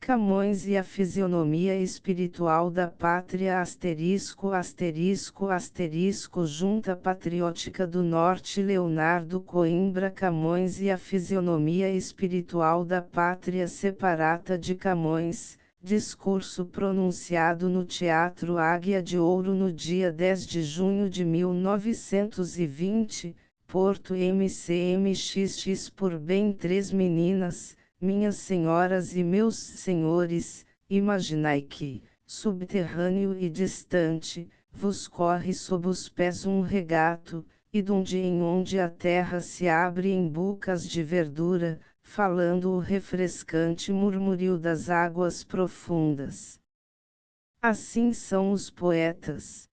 Camões e a fisionomia espiritual da pátria ****, Junta Patriótica do Norte Leonardo Coimbra Camões e a fisionomia espiritual da pátria separata de Camões, discurso pronunciado no Teatro Águia de Ouro no dia 10 de junho de 1920, Porto MCMXX por bem 3 meninas. Minhas senhoras e meus senhores, imaginai que, subterrâneo e distante, vos corre sob os pés um regato, e donde em onde a terra se abre em bocas de verdura, falando o refrescante murmurio das águas profundas. Assim são os poetas.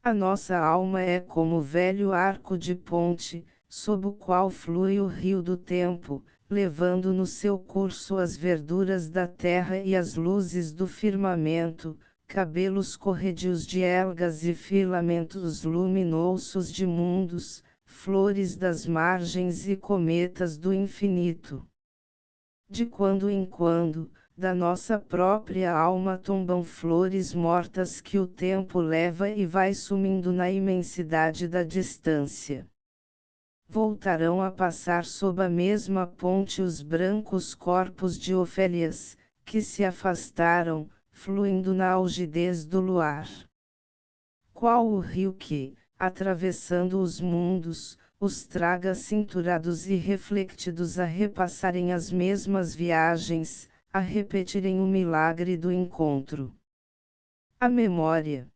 A nossa alma é como velho arco de ponte, sob o qual flui o rio do tempo, levando no seu curso as verduras da terra e as luzes do firmamento, cabelos corredios de elgas e filamentos luminosos de mundos, flores das margens e cometas do infinito. De quando em quando, da nossa própria alma tombam flores mortas que o tempo leva e vai sumindo na imensidade da distância. Voltarão a passar sob a mesma ponte os brancos corpos de Ofélias, que se afastaram, fluindo na algidez do luar. Qual o rio que, atravessando os mundos, os traga cinturados e reflectidos a repassarem as mesmas viagens, a repetirem o milagre do encontro. A memória.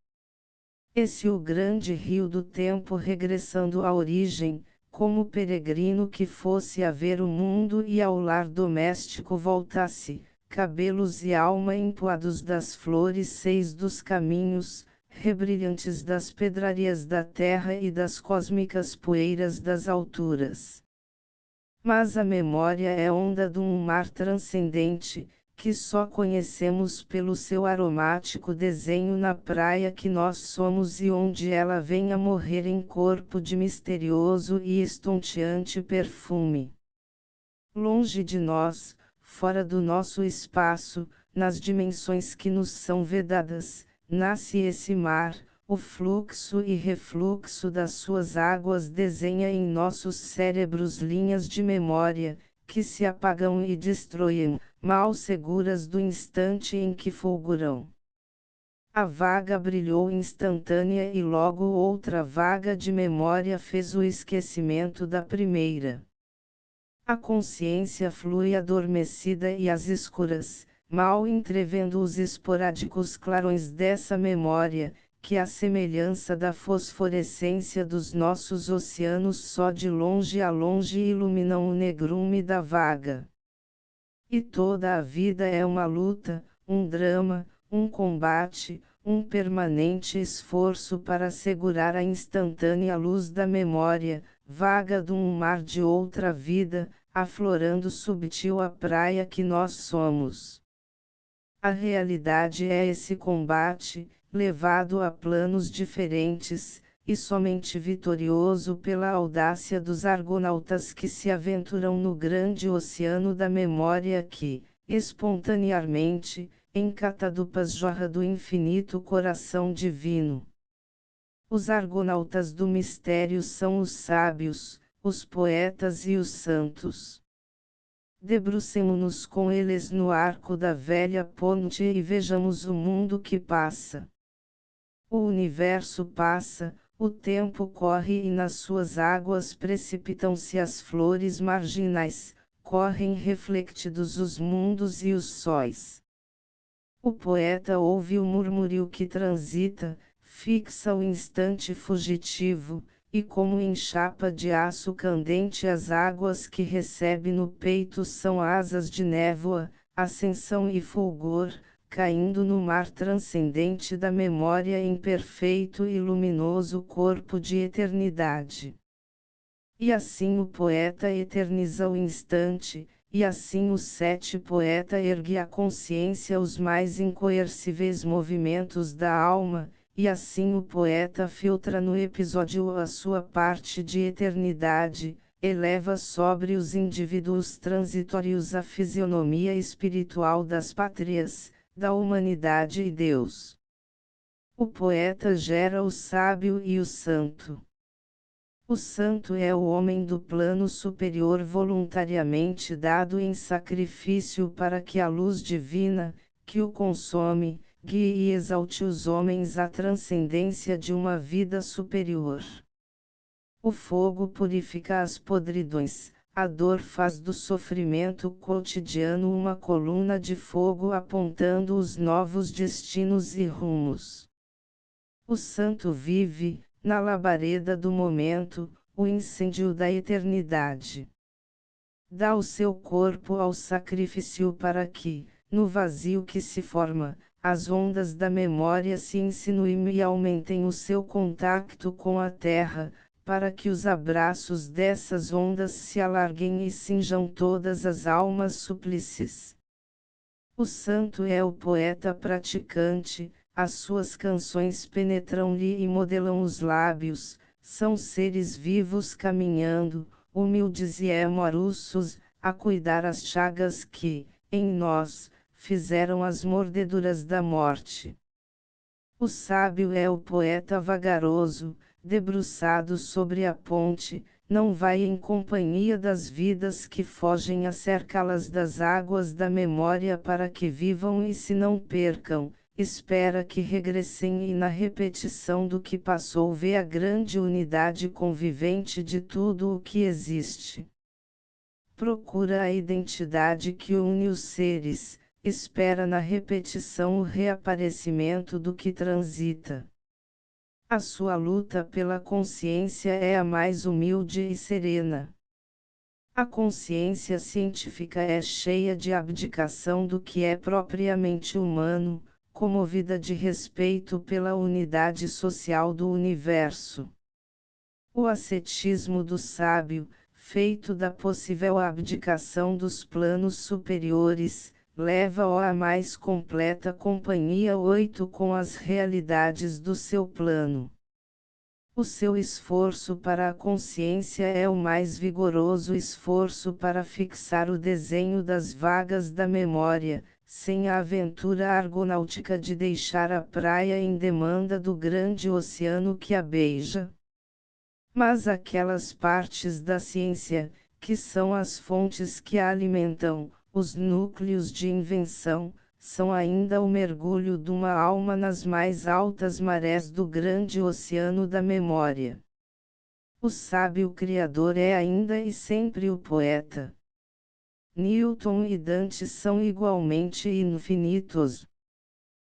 Esse o grande rio do tempo regressando à origem, como peregrino que fosse a ver o mundo e ao lar doméstico voltasse, cabelos e alma empoados das flores seis dos caminhos, rebrilhantes das pedrarias da terra e das cósmicas poeiras das alturas. Mas a memória é onda de um mar transcendente, que só conhecemos pelo seu aromático desenho na praia que nós somos e onde ela vem a morrer em corpo de misterioso e estonteante perfume. Longe de nós, fora do nosso espaço, nas dimensões que nos são vedadas, nasce esse mar, o fluxo e refluxo das suas águas desenha em nossos cérebros linhas de memória, que se apagam e destroem, mal seguras do instante em que fulguram. A vaga brilhou instantânea e logo outra vaga de memória fez o esquecimento da primeira. A consciência flui adormecida e às escuras, mal entrevendo os esporádicos clarões dessa memória, que à semelhança da fosforescência dos nossos oceanos só de longe a longe iluminam o negrume da vaga. E toda a vida é uma luta, um drama, um combate, um permanente esforço para segurar a instantânea luz da memória, vaga de um mar de outra vida, aflorando subtil a praia que nós somos. A realidade é esse combate, levado a planos diferentes, e somente vitorioso pela audácia dos argonautas que se aventuram no grande oceano da memória que, espontaneamente, em catadupas jorra do infinito coração divino. Os argonautas do mistério são os sábios, os poetas e os santos. Debrucemo-nos com eles no arco da velha ponte e vejamos o mundo que passa. O universo passa, o tempo corre e nas suas águas precipitam-se as flores marginais, correm reflectidos os mundos e os sóis. O poeta ouve o murmúrio que transita, fixa o instante fugitivo, e como em chapa de aço candente as águas que recebe no peito são asas de névoa, ascensão e fulgor, caindo no mar transcendente da memória em perfeito e luminoso corpo de eternidade. E assim o poeta eterniza o instante, e assim o sete poeta ergue à consciência os mais incoercíveis movimentos da alma, e assim o poeta filtra no episódio a sua parte de eternidade, eleva sobre os indivíduos transitórios a fisionomia espiritual das pátrias, da humanidade e Deus. O poeta gera o sábio e o santo. O santo é o homem do plano superior voluntariamente dado em sacrifício para que a luz divina, que o consome, guie e exalte os homens à transcendência de uma vida superior. O fogo purifica as podridões, a dor faz do sofrimento cotidiano uma coluna de fogo apontando os novos destinos e rumos. O santo vive, na labareda do momento, o incêndio da eternidade. Dá o seu corpo ao sacrifício para que, no vazio que se forma, as ondas da memória se insinuem e aumentem o seu contato com a terra, para que os abraços dessas ondas se alarguem e cinjam todas as almas súplices. O santo é o poeta praticante, as suas canções penetram-lhe e modelam os lábios, são seres vivos caminhando, humildes e amorosos, a cuidar as chagas que, em nós, fizeram as mordeduras da morte. O sábio é o poeta vagaroso, debruçado sobre a ponte, não vai em companhia das vidas que fogem a cercá-las das águas da memória para que vivam e se não percam, espera que regressem e na repetição do que passou vê a grande unidade convivente de tudo o que existe. Procura a identidade que une os seres, espera na repetição o reaparecimento do que transita. A sua luta pela consciência é a mais humilde e serena. A consciência científica é cheia de abdicação do que é propriamente humano, comovida de respeito pela unidade social do universo. O ascetismo do sábio, feito da possível abdicação dos planos superiores, leva-o à mais completa companhia com as realidades do seu plano. O seu esforço para a consciência é o mais vigoroso esforço para fixar o desenho das vagas da memória, sem a aventura argonáutica de deixar a praia em demanda do grande oceano que a beija. Mas aquelas partes da ciência, que são as fontes que a alimentam, os núcleos de invenção, são ainda o mergulho de uma alma nas mais altas marés do grande oceano da memória. O sábio criador é ainda e sempre o poeta. Newton e Dante são igualmente infinitos.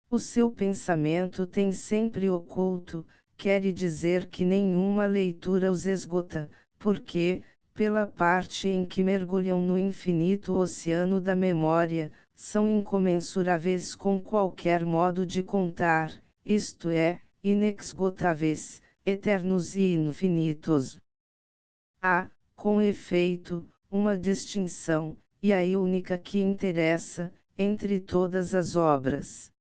O seu pensamento tem sempre oculto, quer dizer que nenhuma leitura os esgota, porque, pela parte em que mergulham no infinito oceano da memória, são incomensuráveis com qualquer modo de contar, isto é, inesgotáveis, eternos e infinitos. Há, com efeito, uma distinção, e a única que interessa, entre todas as obras.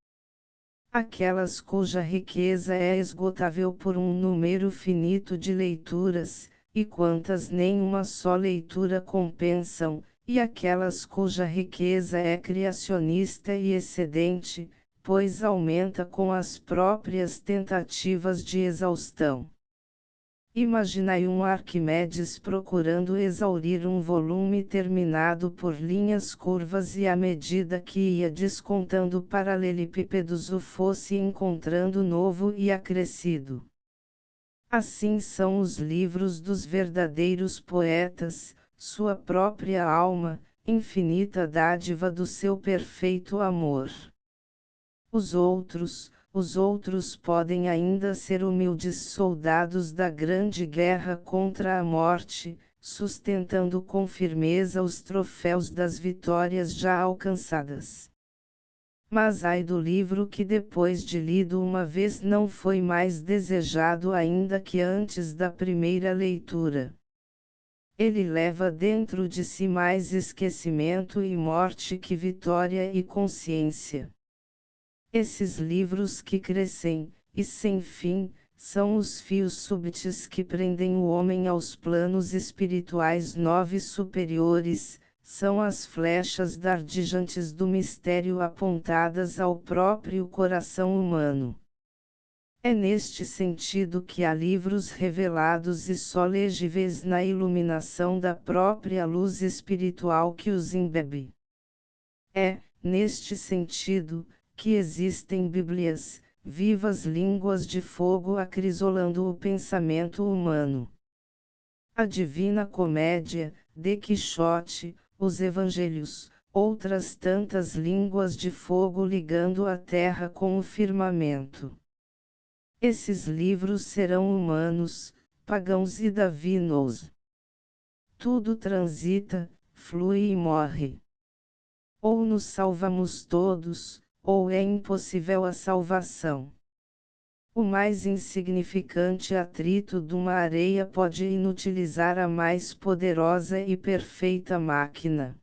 Aquelas cuja riqueza é esgotável por um número finito de leituras, e quantas nem uma só leitura compensam, e aquelas cuja riqueza é criacionista e excedente, pois aumenta com as próprias tentativas de exaustão. Imaginai um Arquimedes procurando exaurir um volume terminado por linhas curvas e à medida que ia descontando paralelepípedos o fosse encontrando novo e acrescido. Assim são os livros dos verdadeiros poetas, sua própria alma, infinita dádiva do seu perfeito amor. Os outros podem ainda ser humildes soldados da grande guerra contra a morte, sustentando com firmeza os troféus das vitórias já alcançadas. Mas ai do livro que depois de lido uma vez não foi mais desejado ainda que antes da primeira leitura. Ele leva dentro de si mais esquecimento e morte que vitória e consciência. Esses livros que crescem, e sem fim, são os fios súbitos que prendem o homem aos planos espirituais 9 superiores, são as flechas dardijantes do mistério apontadas ao próprio coração humano. É neste sentido que há livros revelados e só legíveis na iluminação da própria luz espiritual que os embebe. É, neste sentido, que existem Bíblias, vivas línguas de fogo acrisolando o pensamento humano. A Divina Comédia, de Quixote, os Evangelhos, outras tantas línguas de fogo ligando a terra com o firmamento. Esses livros serão humanos, pagãos e divinos. Tudo transita, flui e morre. Ou nos salvamos todos, ou é impossível a salvação. O mais insignificante atrito de uma areia pode inutilizar a mais poderosa e perfeita máquina.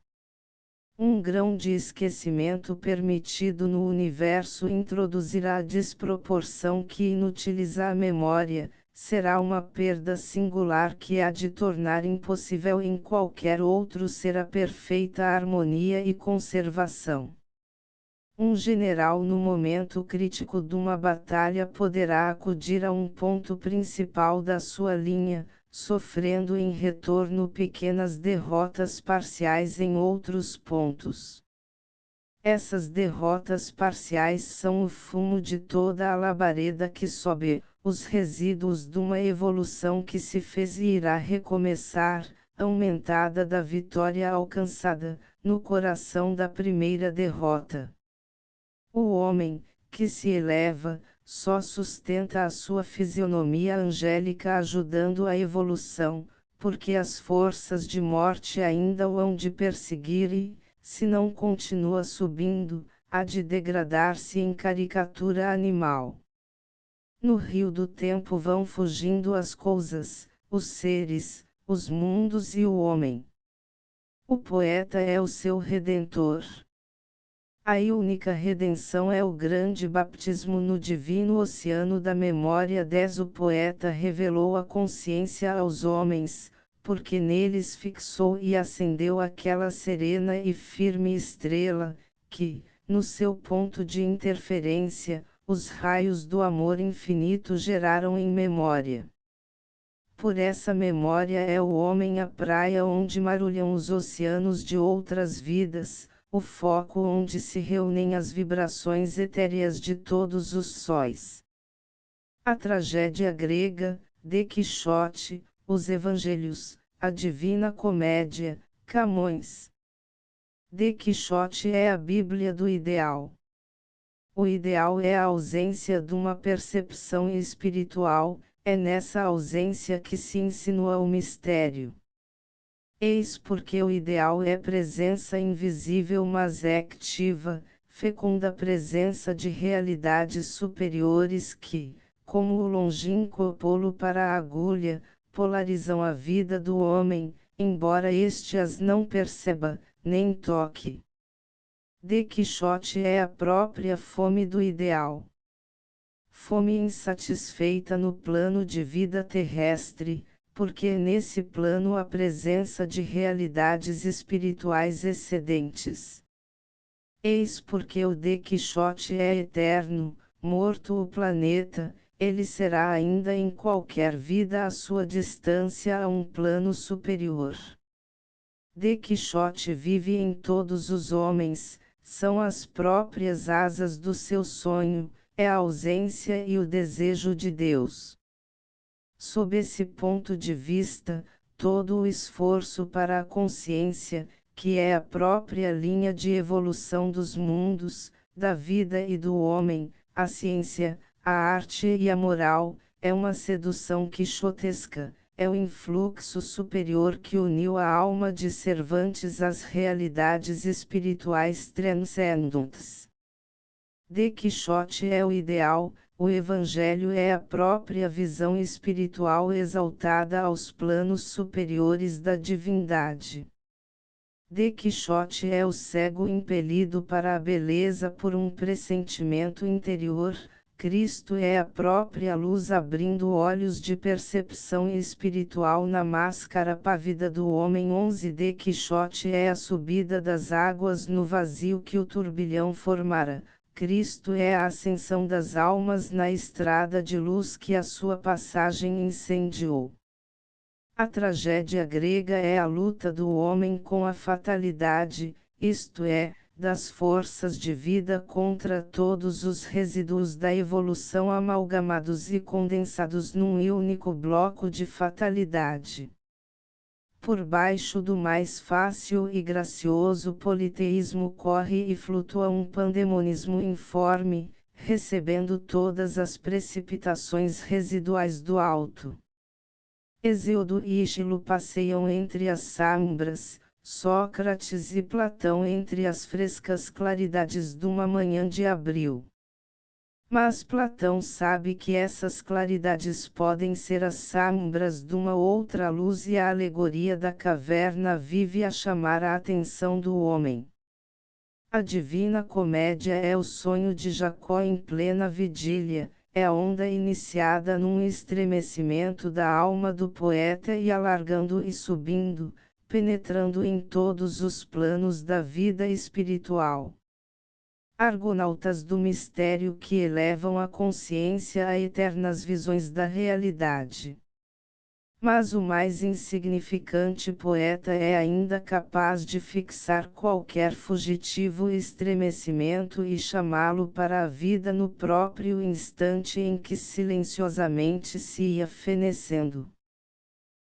Um grão de esquecimento permitido no universo introduzirá a desproporção que inutiliza a memória, será uma perda singular que há de tornar impossível em qualquer outro ser a perfeita harmonia e conservação. Um general no momento crítico de uma batalha poderá acudir a um ponto principal da sua linha, sofrendo em retorno pequenas derrotas parciais em outros pontos. Essas derrotas parciais são o fumo de toda a labareda que sobe, os resíduos de uma evolução que se fez e irá recomeçar, aumentada da vitória alcançada, no coração da primeira derrota. O homem, que se eleva, só sustenta a sua fisionomia angélica ajudando a evolução, porque as forças de morte ainda o hão de perseguir e, se não continua subindo, há de degradar-se em caricatura animal. No rio do tempo vão fugindo as coisas, os seres, os mundos e o homem. O poeta é o seu redentor. A única redenção é o grande baptismo no divino oceano da memória. 10 O poeta revelou a consciência aos homens, porque neles fixou e acendeu aquela serena e firme estrela, que, no seu ponto de interferência, os raios do amor infinito geraram em memória. Por essa memória é o homem a praia onde marulham os oceanos de outras vidas, o foco onde se reúnem as vibrações etéreas de todos os sóis. A tragédia grega, de Quixote, os Evangelhos, a Divina Comédia, Camões. De Quixote é a Bíblia do ideal. O ideal é a ausência de uma percepção espiritual, é nessa ausência que se insinua o mistério. Eis porque o ideal é presença invisível mas é ativa, fecunda presença de realidades superiores que, como o longínquo polo para a agulha, polarizam a vida do homem, embora este as não perceba, nem toque. De Quixote é a própria fome do ideal. Fome insatisfeita no plano de vida terrestre, porque nesse plano há presença de realidades espirituais excedentes. Eis porque o De Quixote é eterno, morto o planeta, ele será ainda em qualquer vida a sua distância a um plano superior. De Quixote vive em todos os homens, são as próprias asas do seu sonho, é a ausência e o desejo de Deus. Sob esse ponto de vista, todo o esforço para a consciência, que é a própria linha de evolução dos mundos, da vida e do homem, a ciência, a arte e a moral, é uma sedução quixotesca, é o influxo superior que uniu a alma de Cervantes às realidades espirituais transcendentes. De Quixote é o ideal, o Evangelho é a própria visão espiritual exaltada aos planos superiores da divindade. De Quixote é o cego impelido para a beleza por um pressentimento interior, Cristo é a própria luz abrindo olhos de percepção espiritual na máscara pávida do homem. 11 De Quixote é a subida das águas no vazio que o turbilhão formara. Cristo é a ascensão das almas na estrada de luz que a sua passagem incendiou. A tragédia grega é a luta do homem com a fatalidade, isto é, das forças de vida contra todos os resíduos da evolução amalgamados e condensados num único bloco de fatalidade. Por baixo do mais fácil e gracioso politeísmo corre e flutua um pandemonismo informe, recebendo todas as precipitações residuais do alto. Hesíodo e Íschilo passeiam entre as sombras, Sócrates e Platão entre as frescas claridades de uma manhã de abril. Mas Platão sabe que essas claridades podem ser as sombras de uma outra luz e a alegoria da caverna vive a chamar a atenção do homem. A Divina Comédia é o sonho de Jacó em plena vigília, é a onda iniciada num estremecimento da alma do poeta e alargando e subindo, penetrando em todos os planos da vida espiritual. Argonautas do mistério que elevam a consciência a eternas visões da realidade. Mas o mais insignificante poeta é ainda capaz de fixar qualquer fugitivo estremecimento e chamá-lo para a vida no próprio instante em que silenciosamente se ia fenecendo.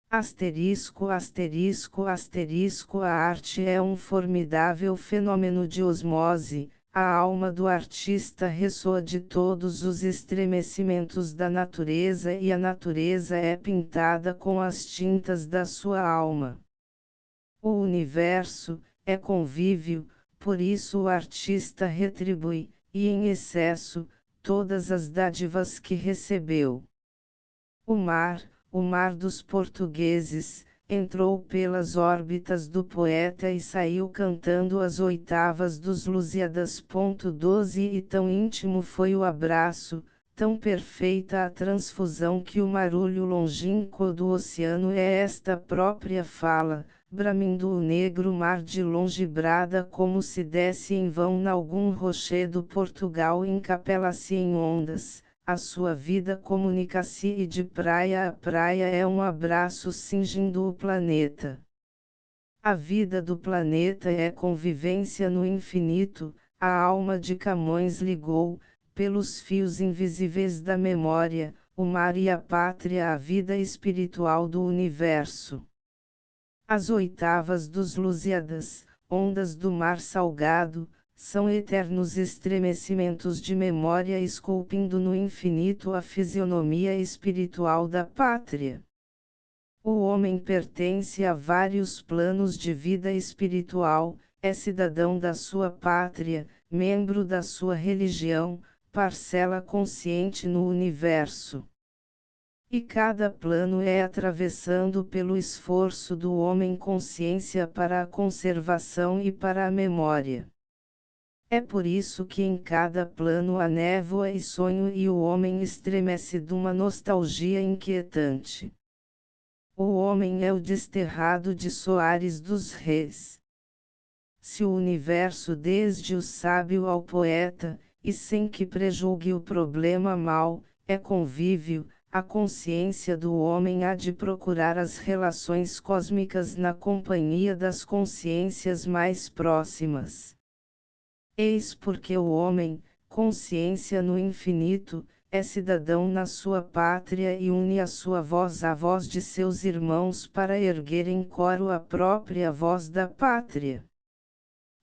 Asterisco, asterisco, asterisco. A arte é um formidável fenômeno de osmose, a alma do artista ressoa de todos os estremecimentos da natureza e a natureza é pintada com as tintas da sua alma. O universo é convívio, por isso o artista retribui, e em excesso, todas as dádivas que recebeu. O mar dos portugueses, entrou pelas órbitas do poeta e saiu cantando as oitavas dos Lusíadas. 12 E tão íntimo foi o abraço, tão perfeita a transfusão que o marulho longínquo do oceano é esta própria fala, bramindo o negro mar de longe brada como se desse em vão nalgum rochedo. Portugal encapela-se em ondas. A sua vida comunica-se e de praia a praia é um abraço cingindo o planeta. A vida do planeta é convivência no infinito, a alma de Camões ligou, pelos fios invisíveis da memória, o mar e a pátria à vida espiritual do universo. As oitavas dos Lusíadas, ondas do mar salgado, são eternos estremecimentos de memória esculpindo no infinito a fisionomia espiritual da pátria. O homem pertence a vários planos de vida espiritual, é cidadão da sua pátria, membro da sua religião, parcela consciente no universo. E cada plano é atravessando pelo esforço do homem consciência para a conservação e para a memória. É por isso que em cada plano há névoa e sonho e o homem estremece de uma nostalgia inquietante. O homem é o desterrado de Soares dos Reis. Se o universo desde o sábio ao poeta, e sem que prejulgue o problema mal, é convívio, a consciência do homem há de procurar as relações cósmicas na companhia das consciências mais próximas. Eis porque o homem, consciência no infinito, é cidadão na sua pátria e une a sua voz à voz de seus irmãos para erguer em coro a própria voz da pátria.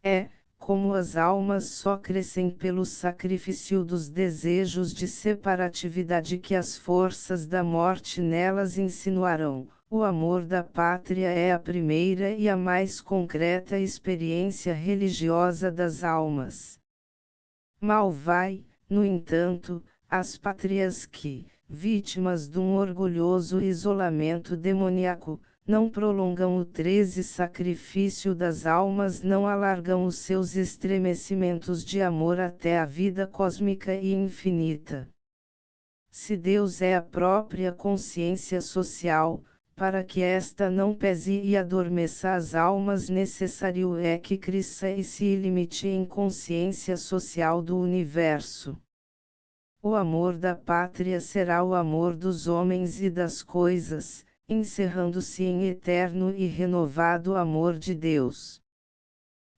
É, como as almas só crescem pelo sacrifício dos desejos de separatividade que as forças da morte nelas insinuarão. O amor da pátria é a primeira e a mais concreta experiência religiosa das almas. Mal vai, no entanto, às pátrias que, vítimas de um orgulhoso isolamento demoníaco, não prolongam o 13 sacrifício das almas, não alargam os seus estremecimentos de amor até a vida cósmica e infinita. Se Deus é a própria consciência social, para que esta não pese e adormeça as almas, necessário é que cresça e se limite em consciência social do universo. O amor da pátria será o amor dos homens e das coisas, encerrando-se em eterno e renovado amor de Deus.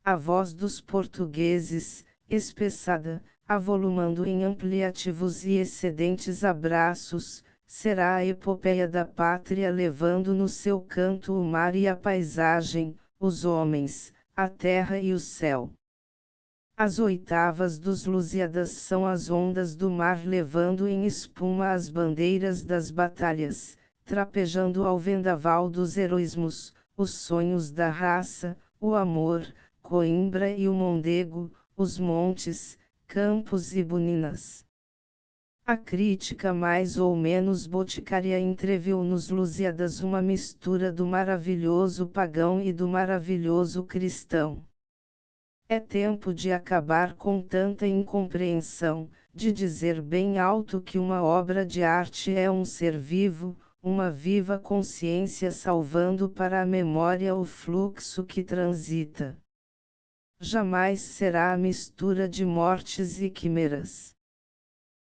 A voz dos portugueses, espessada, avolumando em ampliativos e excedentes abraços, será a epopeia da pátria levando no seu canto o mar e a paisagem, os homens, a terra e o céu. As oitavas dos Lusíadas são as ondas do mar levando em espuma as bandeiras das batalhas, trapejando ao vendaval dos heroísmos, os sonhos da raça, o amor, Coimbra e o Mondego, os montes, campos e buninas. A crítica mais ou menos boticária entreviu nos Lusíadas uma mistura do maravilhoso pagão e do maravilhoso cristão. É tempo de acabar com tanta incompreensão, de dizer bem alto que uma obra de arte é um ser vivo, uma viva consciência salvando para a memória o fluxo que transita. Jamais será a mistura de mortes e quimeras.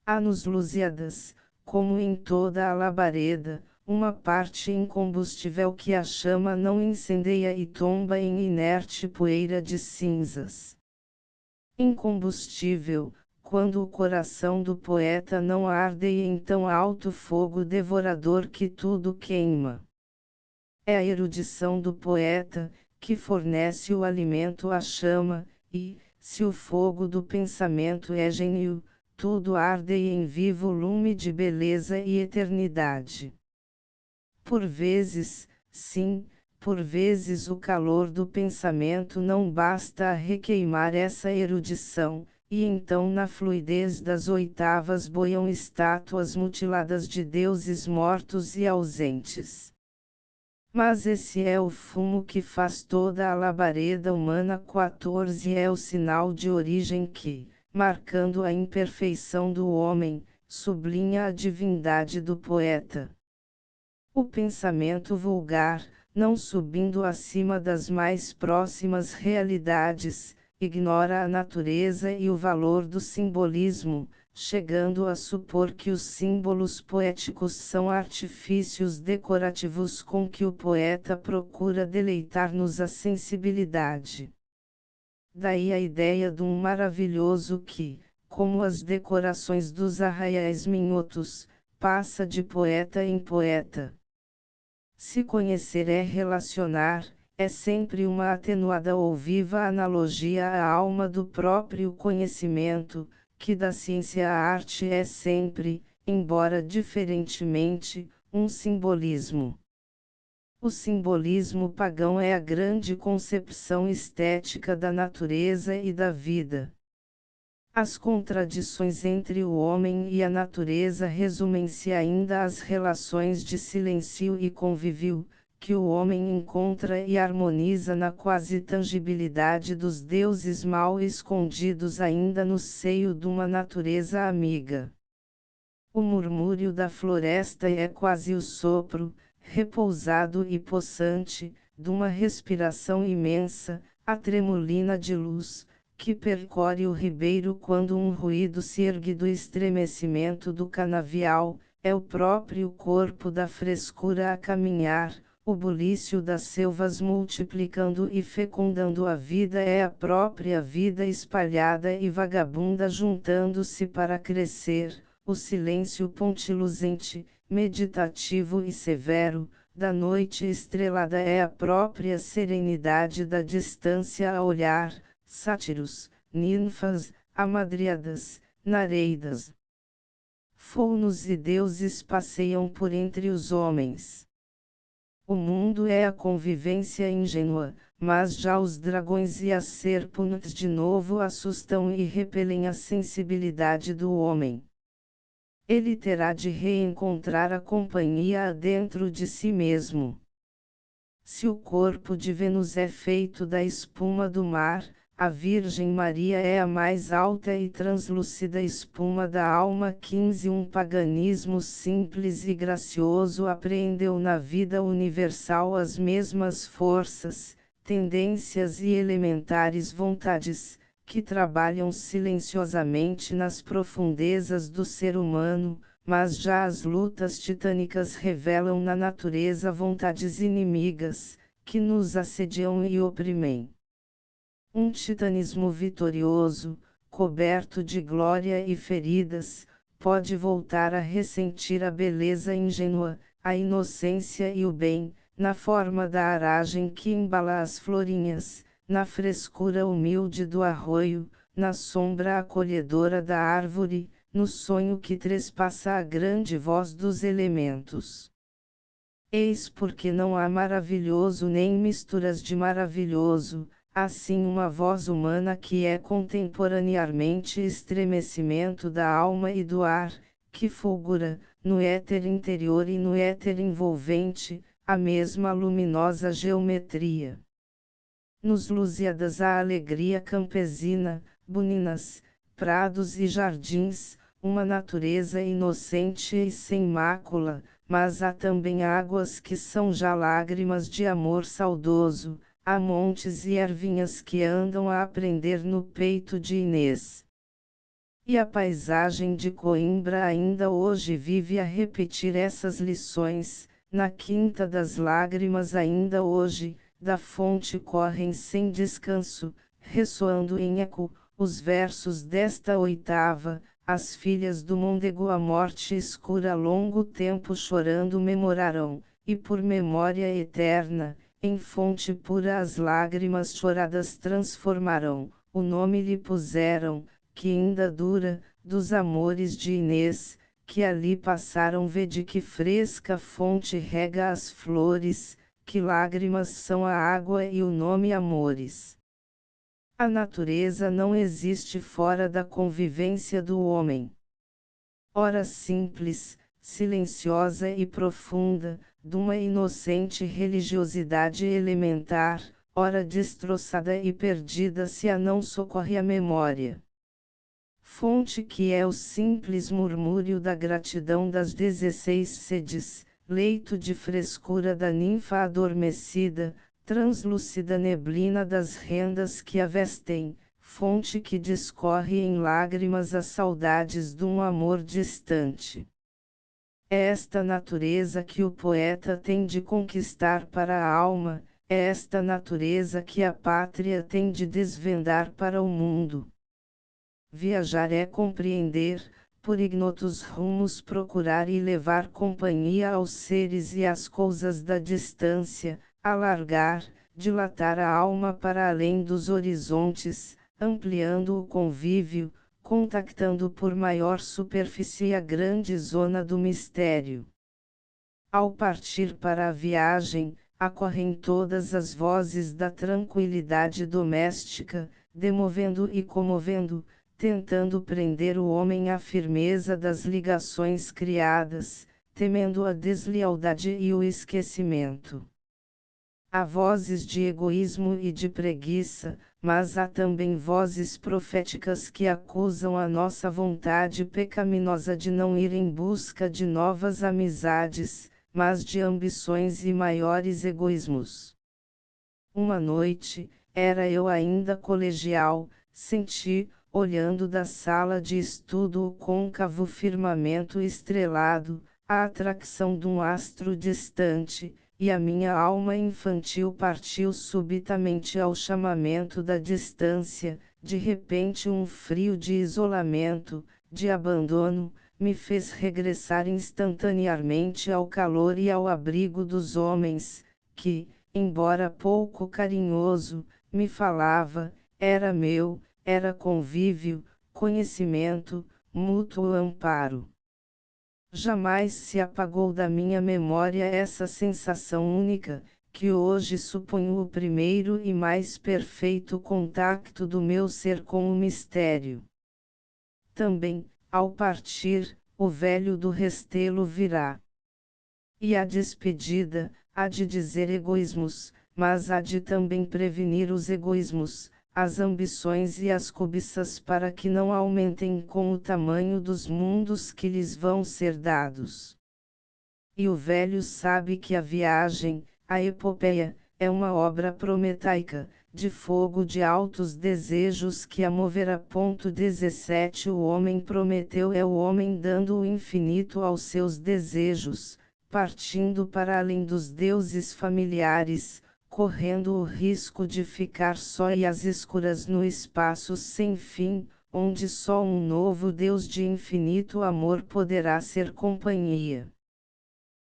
Há nos Lusíadas, como em toda a labareda, uma parte incombustível que a chama não incendeia e tomba em inerte poeira de cinzas. Incombustível, quando o coração do poeta não arde em tão alto fogo devorador que tudo queima. É a erudição do poeta, que fornece o alimento à chama, e, se o fogo do pensamento é gênio, tudo arde em vivo lume de beleza e eternidade. Por vezes, sim, por vezes o calor do pensamento não basta a requeimar essa erudição, e então na fluidez das oitavas boiam estátuas mutiladas de deuses mortos e ausentes. Mas esse é o fumo que faz toda a labareda humana. 14 é o sinal de origem que, marcando a imperfeição do homem, sublinha a divindade do poeta. O pensamento vulgar, não subindo acima das mais próximas realidades, ignora a natureza e o valor do simbolismo, chegando a supor que os símbolos poéticos são artifícios decorativos com que o poeta procura deleitar-nos a sensibilidade. Daí a ideia de um maravilhoso que, como as decorações dos arraiais minhotos, passa de poeta em poeta. Se conhecer é relacionar, é sempre uma atenuada ou viva analogia à alma do próprio conhecimento, que da ciência a arte é sempre, embora diferentemente, um simbolismo. O simbolismo pagão é a grande concepção estética da natureza e da vida. As contradições entre o homem e a natureza resumem-se ainda às relações de silêncio e convívio, que o homem encontra e harmoniza na quase tangibilidade dos deuses mal escondidos ainda no seio de uma natureza amiga. O murmúrio da floresta é quase o sopro, repousado e possante, de uma respiração imensa, a tremulina de luz, que percorre o ribeiro quando um ruído se ergue do estremecimento do canavial, é o próprio corpo da frescura a caminhar. O bulício das selvas multiplicando e fecundando a vida é a própria vida espalhada e vagabunda juntando-se para crescer. O silêncio pontiluzente, meditativo e severo, da noite estrelada é a própria serenidade da distância a olhar, sátiros, ninfas, amadriadas, nareidas. Faunos e deuses passeiam por entre os homens. O mundo é a convivência ingênua, mas já os dragões e as serpentes de novo assustam e repelem a sensibilidade do homem. Ele terá de reencontrar a companhia dentro de si mesmo. Se o corpo de Vênus é feito da espuma do mar, a Virgem Maria é a mais alta e translúcida espuma da alma. 15 Um paganismo simples e gracioso apreendeu na vida universal as mesmas forças, tendências e elementares vontades, que trabalham silenciosamente nas profundezas do ser humano, mas já as lutas titânicas revelam na natureza vontades inimigas, que nos assediam e oprimem. Um titanismo vitorioso, coberto de glória e feridas, pode voltar a ressentir a beleza ingênua, a inocência e o bem, na forma da aragem que embala as florinhas, na frescura humilde do arroio, na sombra acolhedora da árvore, no sonho que trespassa a grande voz dos elementos. Eis porque não há maravilhoso nem misturas de maravilhoso, assim uma voz humana que é contemporaneamente estremecimento da alma e do ar, que fulgura, no éter interior e no éter envolvente, a mesma luminosa geometria. Nos Lusíadas a alegria campesina, buninas, prados e jardins, uma natureza inocente e sem mácula, mas há também águas que são já lágrimas de amor saudoso, há montes e ervinhas que andam a aprender no peito de Inês. E a paisagem de Coimbra ainda hoje vive a repetir essas lições, na Quinta das Lágrimas ainda hoje, da fonte correm sem descanso, ressoando em eco, os versos desta oitava, as filhas do Mondego a morte escura longo tempo chorando memorarão, e por memória eterna, em fonte pura as lágrimas choradas transformarão, o nome lhe puseram, que ainda dura, dos amores de Inês, que ali passaram. Vede que fresca fonte rega as flores, que lágrimas são a água e o nome amores. A natureza não existe fora da convivência do homem. Ora simples, silenciosa e profunda, de uma inocente religiosidade elementar, ora destroçada e perdida se a não socorre a memória. Fonte que é o simples murmúrio da gratidão das 16 sedes, leito de frescura da ninfa adormecida, translúcida neblina das rendas que a vestem, fonte que discorre em lágrimas as saudades de um amor distante. É esta natureza que o poeta tem de conquistar para a alma, é esta natureza que a pátria tem de desvendar para o mundo. Viajar é compreender, por ignotos rumos procurar e levar companhia aos seres e às coisas da distância, alargar, dilatar a alma para além dos horizontes, ampliando o convívio, contactando por maior superfície a grande zona do mistério. Ao partir para a viagem, acorrem todas as vozes da tranquilidade doméstica, demovendo e comovendo, tentando prender o homem à firmeza das ligações criadas, temendo a deslealdade e o esquecimento. Há vozes de egoísmo e de preguiça, mas há também vozes proféticas que acusam a nossa vontade pecaminosa de não ir em busca de novas amizades, mas de ambições e maiores egoísmos. Uma noite, era eu ainda colegial, senti, olhando da sala de estudo o côncavo firmamento estrelado, a atração de um astro distante, e a minha alma infantil partiu subitamente ao chamamento da distância. De repente um frio de isolamento, de abandono, me fez regressar instantaneamente ao calor e ao abrigo dos homens, que, embora pouco carinhoso, me falava, era meu, era convívio, conhecimento, mútuo amparo. Jamais se apagou da minha memória essa sensação única, que hoje suponho o primeiro e mais perfeito contacto do meu ser com o mistério. Também, ao partir, o velho do Restelo virá. E a despedida, há de dizer egoísmos, mas há de também prevenir os egoísmos, as ambições e as cobiças para que não aumentem com o tamanho dos mundos que lhes vão ser dados. E o velho sabe que a viagem, a epopeia, é uma obra prometaica, de fogo de altos desejos que a moverá. 17 O homem prometeu é o homem dando o infinito aos seus desejos, partindo para além dos deuses familiares, correndo o risco de ficar só e às escuras no espaço sem fim, onde só um novo Deus de infinito amor poderá ser companhia.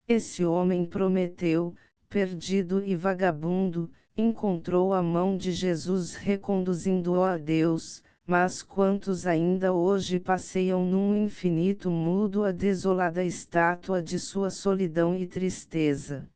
Esse homem prometeu, perdido e vagabundo, encontrou a mão de Jesus reconduzindo-o a Deus, mas quantos ainda hoje passeiam num infinito mudo a desolada estátua de sua solidão e tristeza?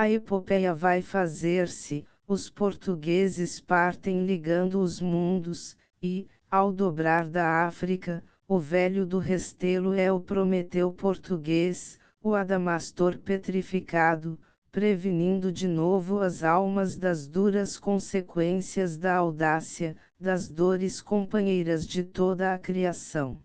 A epopeia vai fazer-se, os portugueses partem ligando os mundos, e, ao dobrar da África, o velho do Restelo é o Prometeu português, o Adamastor petrificado, prevenindo de novo as almas das duras consequências da audácia, das dores companheiras de toda a criação.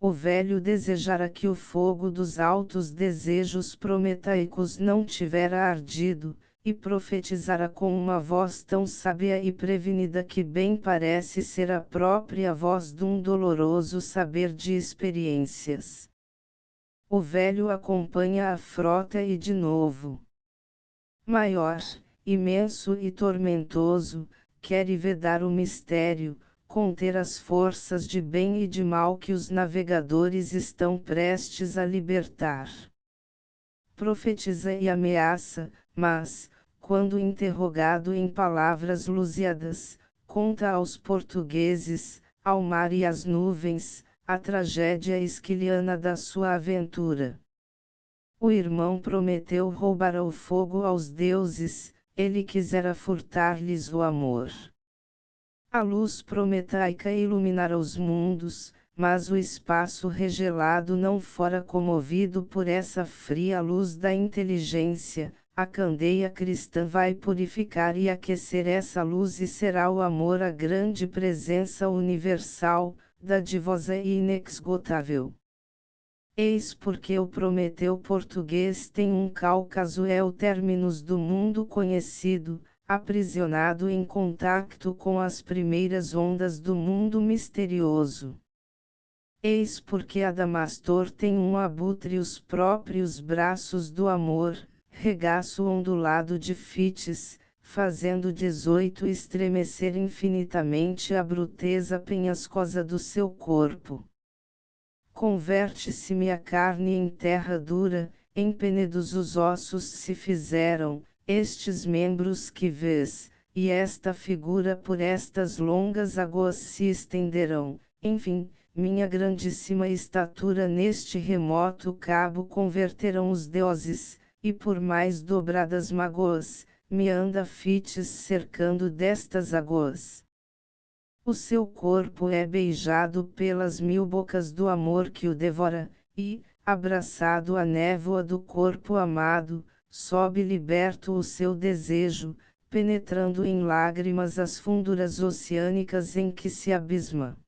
O velho desejara que o fogo dos altos desejos prometaicos não tivera ardido, e profetizara com uma voz tão sábia e prevenida que bem parece ser a própria voz dum doloroso saber de experiências. O velho acompanha a frota e de novo. Maior, imenso e tormentoso, quer vedar o mistério, conter as forças de bem e de mal que os navegadores estão prestes a libertar. Profetiza e ameaça, mas, quando interrogado em palavras luziadas, conta aos portugueses, ao mar e às nuvens, a tragédia esquiliana da sua aventura. O irmão Prometeu roubara o fogo aos deuses, ele quisera furtar-lhes o amor. A luz prometaica iluminara os mundos, mas o espaço regelado não fora comovido por essa fria luz da inteligência. A candeia cristã vai purificar e aquecer essa luz e será o amor a grande presença universal, dadivosa e inexgotável. Eis porque o Prometeu português tem um Cáucaso é o términus do mundo conhecido, aprisionado em contacto com as primeiras ondas do mundo misterioso. Eis porque Adamastor tem um abutre os próprios braços do amor, regaço ondulado de fites, fazendo 18 estremecer infinitamente a bruteza penhascosa do seu corpo. Converte-se-me a carne em terra dura, empenedos os ossos se fizeram, estes membros que vês, e esta figura por estas longas águas se estenderão, enfim, minha grandíssima estatura neste remoto cabo converterão os deuses, e por mais dobradas mágoas, me anda fites cercando destas águas. O seu corpo é beijado pelas 1000 bocas do amor que o devora, e, abraçado à névoa do corpo amado, sobe liberto o seu desejo, penetrando em lágrimas as funduras oceânicas em que se abisma.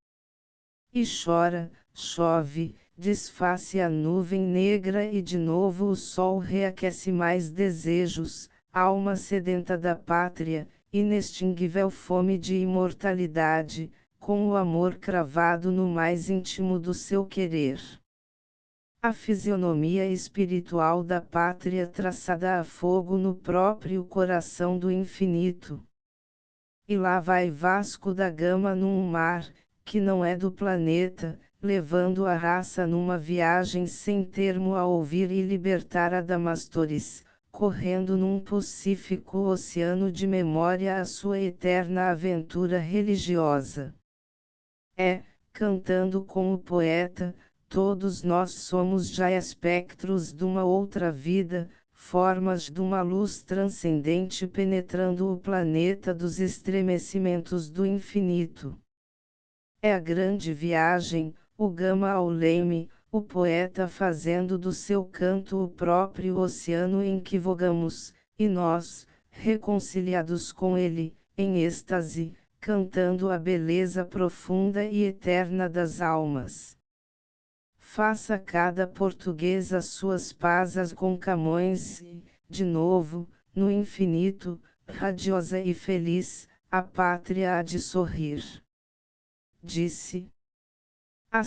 E chora, chove, desfaz-se a nuvem negra e de novo o sol reaquece mais desejos, alma sedenta da pátria, inextinguível fome de imortalidade, com o amor cravado no mais íntimo do seu querer. A fisionomia espiritual da pátria traçada a fogo no próprio coração do infinito. E lá vai Vasco da Gama num mar, que não é do planeta, levando a raça numa viagem sem termo a ouvir e libertar Adamastores, correndo num pacífico oceano de memória a sua eterna aventura religiosa. Cantando com o poeta, todos nós somos já espectros de uma outra vida, formas de uma luz transcendente penetrando o planeta dos estremecimentos do infinito. É a grande viagem, o Gama ao leme, o poeta fazendo do seu canto o próprio oceano em que vogamos, e nós, reconciliados com ele, em êxtase, cantando a beleza profunda e eterna das almas. Faça cada português as suas pazes com Camões e, de novo, no infinito, radiosa e feliz, a pátria há de sorrir. Disse. End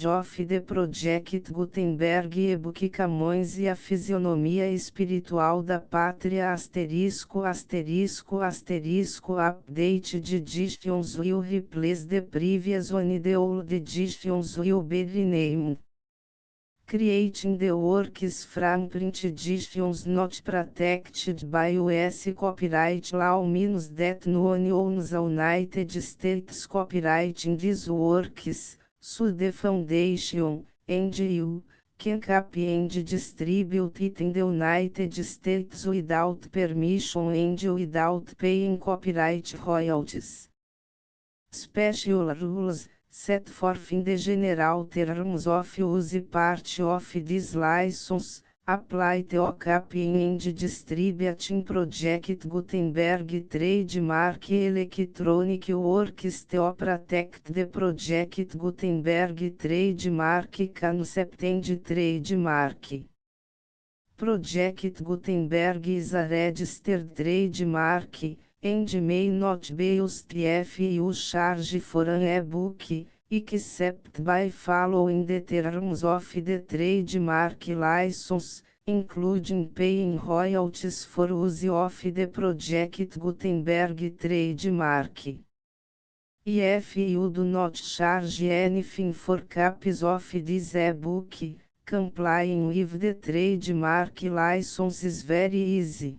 of the Project Gutenberg e-book Camões e a fisionomia espiritual da pátria update de editions will replace the previous one, the old editions will be renamed. Creating the works from print editions not protected by US copyright law means that no one owns the United States copyright in these works, so the foundation, and you, can copy and distribute it in the United States without permission and without paying copyright royalties. Special rules, set forth in the general terms of use part of this license, apply to copying and distributing Project Gutenberg trademark electronic works to protect the Project Gutenberg trademark concept and trademark. Project Gutenberg is a registered trademark, and may not be used if you charge for an e-book, except by following the terms of the trademark license, including paying royalties for use of the Project Gutenberg trademark. If you do not charge anything for copies of this e-book, complying with the trademark license is very easy.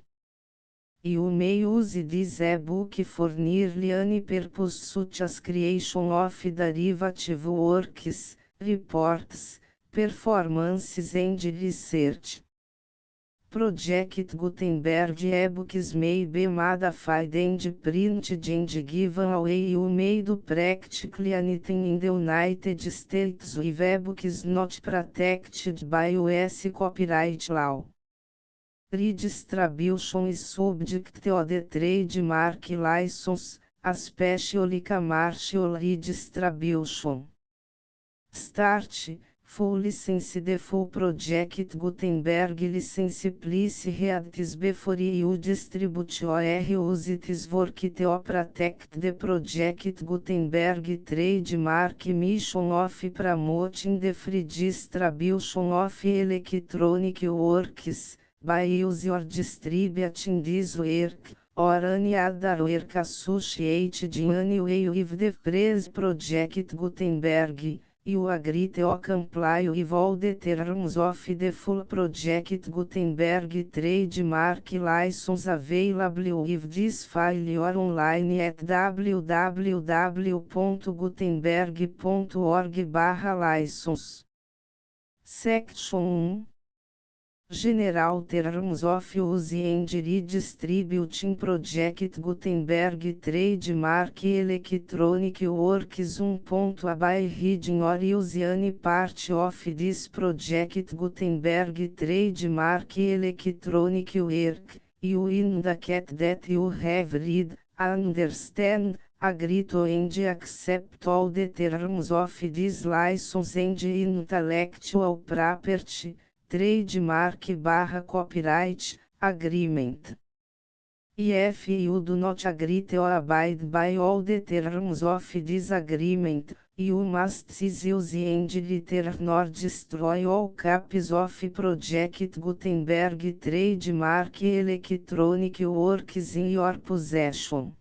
You may use this e-book for nearly any purpose such as creation of derivative works, reports, performances and research. Project Gutenberg e-books may be modified and printed and given away. You may do practically anything in the United States with e-books not protected by US copyright law. Redistribution is subject to the trademark license, especially commercial redistribution. Start, full license. The full Project Gutenberg license please read this before you distribute or use this work to protect the Project Gutenberg trademark mission of promoting the free distribution of electronic works, by use or distributing this work, or any other work associated in any way with the phrase Project Gutenberg. You agree to comply with all the terms of the full Project Gutenberg trademark license available with this file or online at www.gutenberg.org/license. Section 1. General Terms of Use and Redistributing Project Gutenberg Trademark Electronic Works 1. By reading or use any part of this Project Gutenberg Trademark Electronic Work, you indicate that you have read, understand, agree to and accept all the terms of this license and intellectual property, trademark/copyright, agreement. If you do not agree to abide by all the terms of this agreement, you must cease use and return or destroy all copies of Project Gutenberg trademark electronic works in your possession.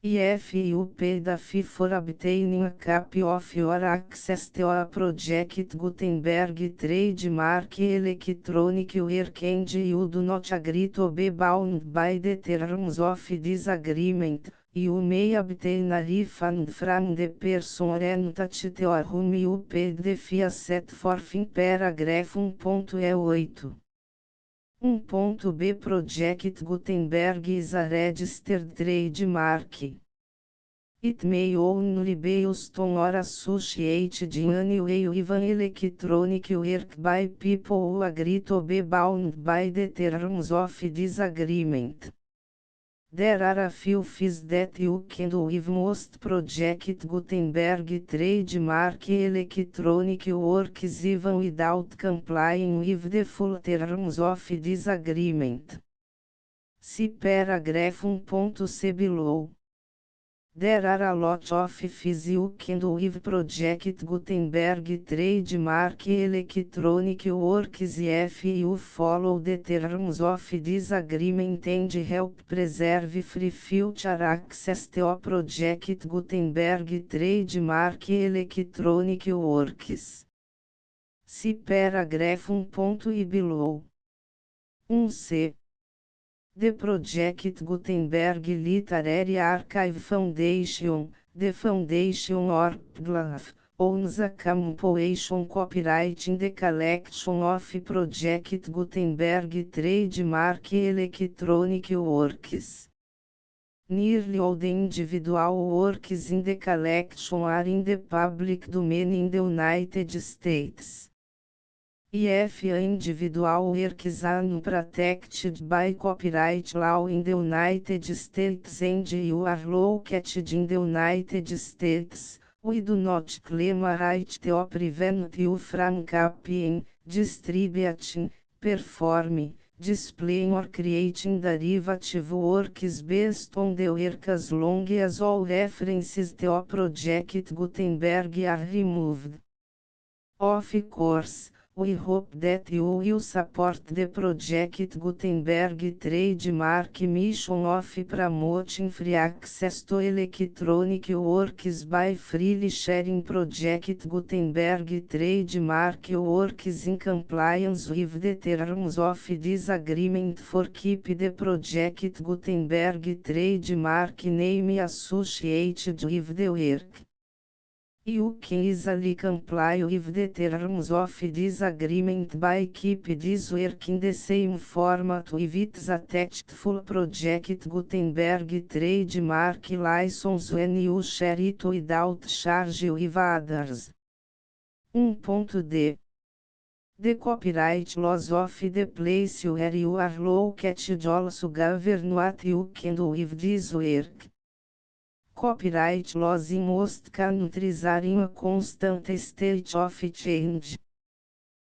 If you pay the fee for obtaining a copy of your access to a Project Gutenberg trademark electronic work and you do not agree to be bound by the terms of this agreement, you may obtain a refund from the person or entity to whom you paid the fee set forth in paragraph 1.8. 1.b Project Gutenberg is a registered trademark. It may only be used on or associated in any way with an electronic work by people who agree to be bound by the terms of this agreement. There are a few things that you can do with most Project Gutenberg trademark electronic works even without complying with the full terms of this agreement. See paragraph 1.c below. There are a lot of things you can do with Project Gutenberg trademark electronic works if you follow the terms of this agreement and help preserve free future access to Project Gutenberg trademark electronic works. See paragraph 1.i below. 1c. The Project Gutenberg Literary Archive Foundation, the foundation or PGLAF, owns a compilation copyright in the collection of Project Gutenberg trademark electronic works. Nearly all the individual works in the collection are in the public domain in the United States. If individual works are not protected by copyright law in the United States and you are located in the United States, we do not claim a right to prevent you from copying, distributing, performing, displaying or creating derivative works based on the work as long as all references to Project Gutenberg are removed. Of course, we hope that you will support the Project Gutenberg trademark mission of promoting free access to electronic works by freely sharing Project Gutenberg trademark works in compliance with the terms of this agreement for keep the Project Gutenberg trademark name associated with the work. You can easily comply with the terms of this agreement by keep this work in the same format with its attached full Project Gutenberg trademark license when you share it without charge with others. 1.d. The copyright laws of the place where you are located also govern what you can do with this work. Copyright laws in most countries are in a constant state of change.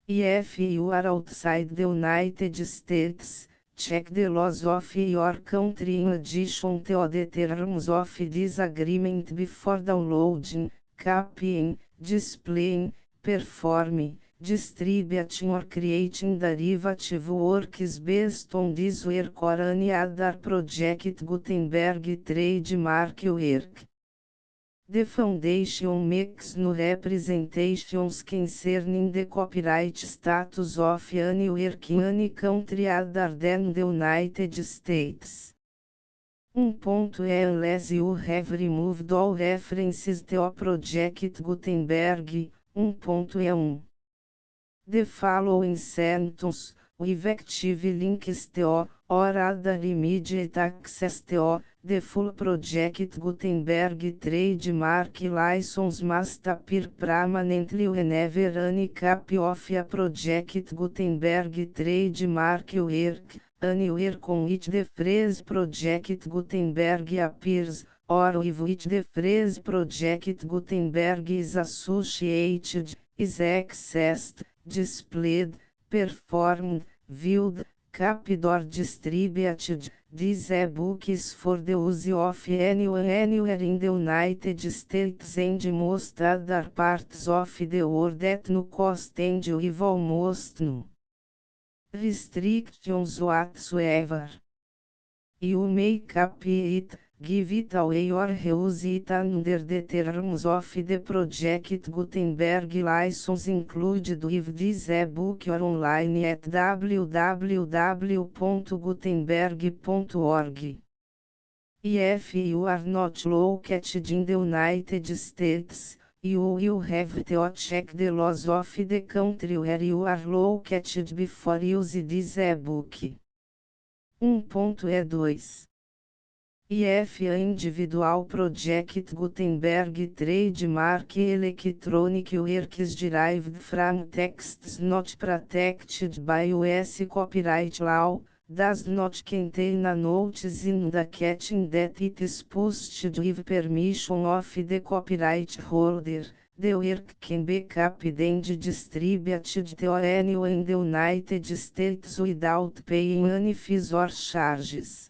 If you are outside the United States, check the laws of your country in addition to the terms of this agreement before downloading, copying, displaying, performing, distributing or creating derivative works based on this work or any other Project Gutenberg trademark work. The Foundation makes no representations concerning the copyright status of any work in any country other than the United States. 1.e Unless you have removed all references to Project Gutenberg, 1.e1. The following sentence, with active links to, or other immediate access to, the full Project Gutenberg trademark license must appear permanently whenever any copy of a Project Gutenberg trademark work, anywhere on which the phrase Project Gutenberg appears, or with which the phrase Project Gutenberg is associated, is accessed, displayed, performed, viewed, copied or distributed. This e-book is for the use of anyone anywhere in the United States and most other parts of the world at no cost and with almost no restrictions whatsoever. You may copy it, give it away or reuse it under the terms of the Project Gutenberg license included with this e-book or online at www.gutenberg.org. If you are not located in the United States, you will have to check the laws of the country where you are located before use this e-book. 1.e2. If individual Project Gutenberg trademark electronic works derived from texts not protected by US copyright law, does not contain a notice indicating that it is posted with permission of the copyright holder. The work can be copied and distributed to anyone in the United States without paying any fees or charges.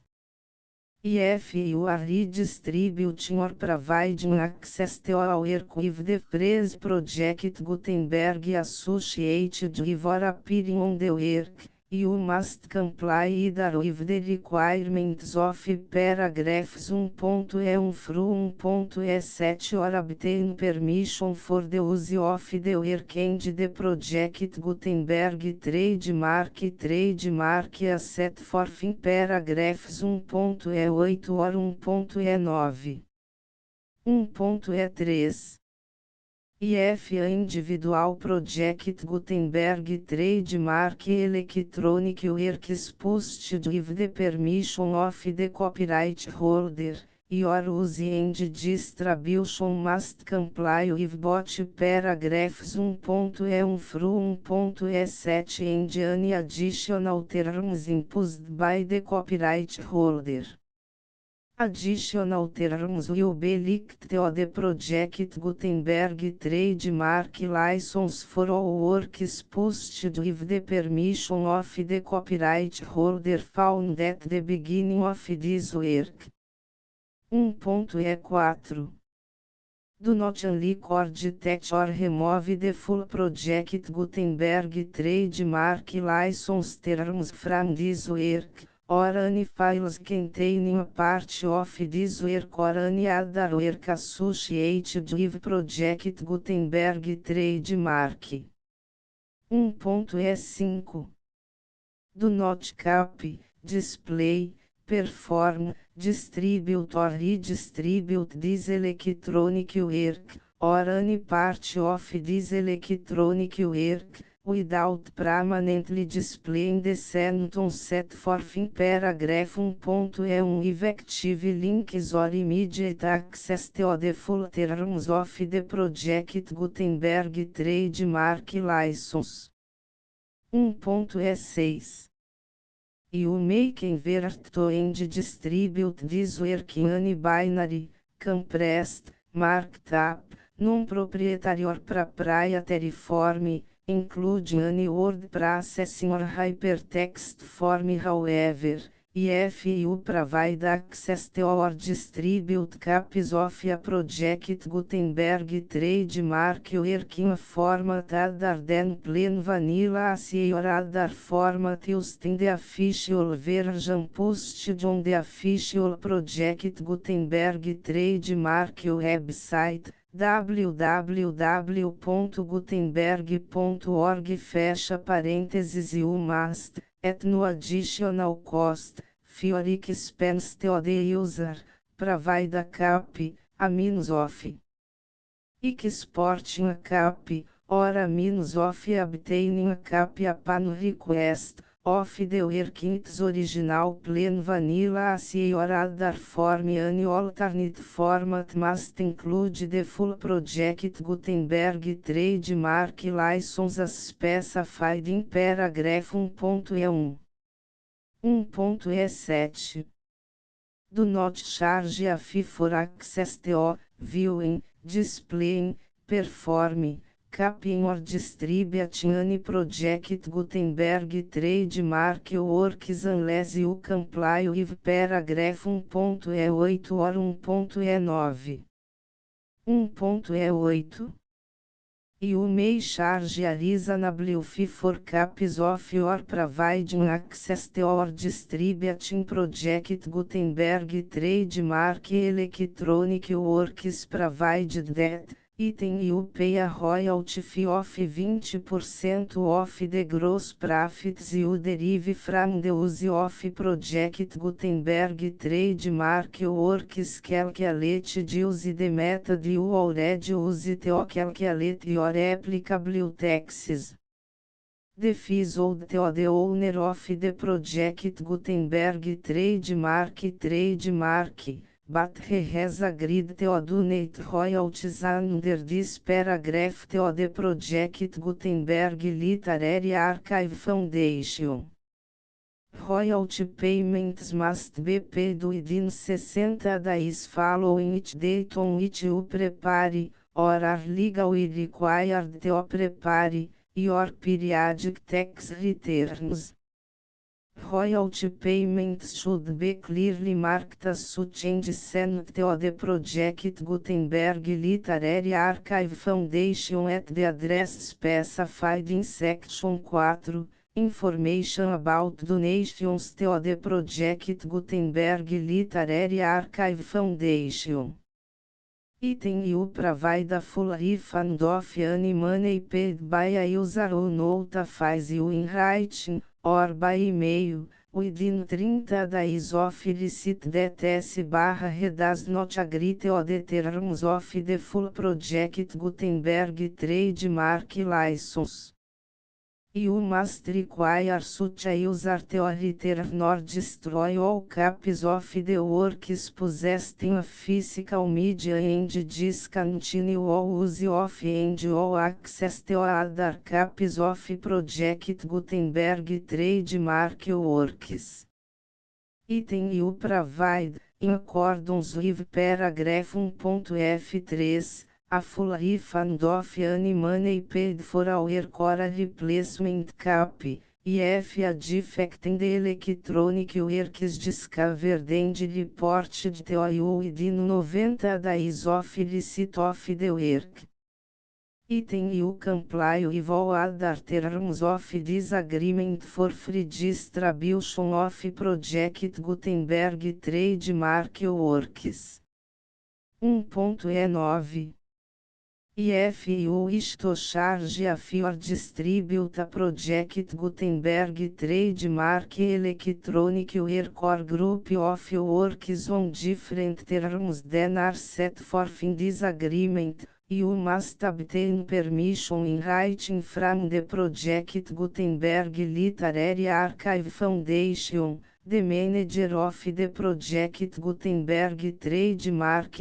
If you are redistributing or providing access to a work with the phrase Project Gutenberg associated with or appearing on the work, you must comply either with the requirements of paragraphs 1.e1 through 1.e7 or obtain permission for the use of the work and the Project Gutenberg trademark as set forth in paragraphs 1.e8 or 1.e9. 1.e3. If a individual Project Gutenberg trademark electronic work is posted with the permission of the copyright holder, your use and distribution must comply with both paragraphs 1.e1 through 1.e7 and any additional terms imposed by the copyright holder. Additional terms will be linked to the Project Gutenberg trademark license for all works posted with the permission of the copyright holder found at the beginning of this work. 1.e4. Do not unrecord, touch or remove the full Project Gutenberg trademark license terms from this work, or any files containing a part of this work or any other work associated with Project Gutenberg trademark. 1.e5. Do not copy, display, perform, distribute or redistribute this electronic work, or any part of this electronic work, without permanently displaying the sentence set forth in paragraph 1.e1 with active links or immediate access to the full terms of the Project Gutenberg trademark license. 1.e6. You may convert to and distribute this work in any binary, compressed, marked up, non-proprietary or proprietary form, including any word processing or hypertext form. However, if you provide access to or distribute copies of a Project Gutenberg trademark work in a format other than plain vanilla ASCII or other format used in the official version posted on the official Project Gutenberg trademark website, www.gutenberg.org, fecha parênteses, you must, at no additional cost, for expense to the user, provide a copy, a means of exporting a copy, or a means of obtaining a copy upon request, of the work in its original plain vanilla ASCII or other form. Any alternate format must include the full Project Gutenberg trademark license as specified in paragraph 1.e1. 1.e7. Do not charge a fee for access to, viewing, displaying, performing, copying or distributing any Project Gutenberg trademark works unless you comply with paragraph 1.e8 or 1.e9. 1.e8. You may charge a reasonable fee for copies of your providing access to or distributing Project Gutenberg trademark electronic works provided that, item you pay a royalty fee of 20% of the gross profits you derive from the use of Project Gutenberg trademark works calculated using the method you already use to calculate your applicable taxes. The fees owed to the owner of the Project Gutenberg trademark, but he has agreed to donate royalties under this paragraph to the Project Gutenberg Literary Archive Foundation. Royalty payments must be paid within 60 days following each date on which you prepare, or are legally required to prepare, your periodic tax returns. Royalty payments should be clearly marked as such and sent to the Project Gutenberg Literary Archive Foundation at the address specified in Section 4. Information about donations to the Project Gutenberg Literary Archive Foundation. Item you provide a full refund of any money paid by a user who notifies you in writing, or by email, within 30 days of receipt that S/he does not agree to the terms of the full Project Gutenberg trademark license. You must require such a user to return or destroy all copies of the works possessed in a physical media and discontinue all use of and all access to other copies of Project Gutenberg trademark works. Item you provide, in accordance with paragraph 1.f3, a full refund of any money paid for our core replacement copy, if a defect in the electronic work is discovered and reported to you within 90 days of receipt of the work. Item you comply with all other terms of this agreement for free distribution of Project Gutenberg trademark works. 1.E9 If you wish to charge of your distribute a Project Gutenberg trademark electronic work or group of works on different terms than are set forth in this agreement, you must obtain permission in writing from the Project Gutenberg Literary Archive Foundation, the manager of the Project Gutenberg trademark.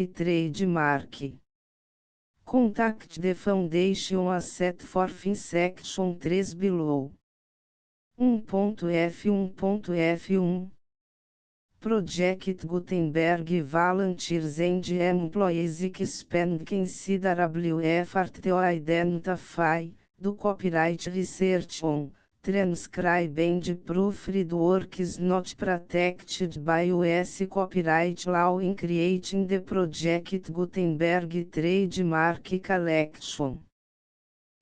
Contact the Foundation as set forth in Section 3 below. 1.f1.f1 Project Gutenberg volunteers and employees expend considerable effort to identify, do copyright research on, transcribe and proofread works not protected by U.S. copyright law in creating the Project Gutenberg trademark collection.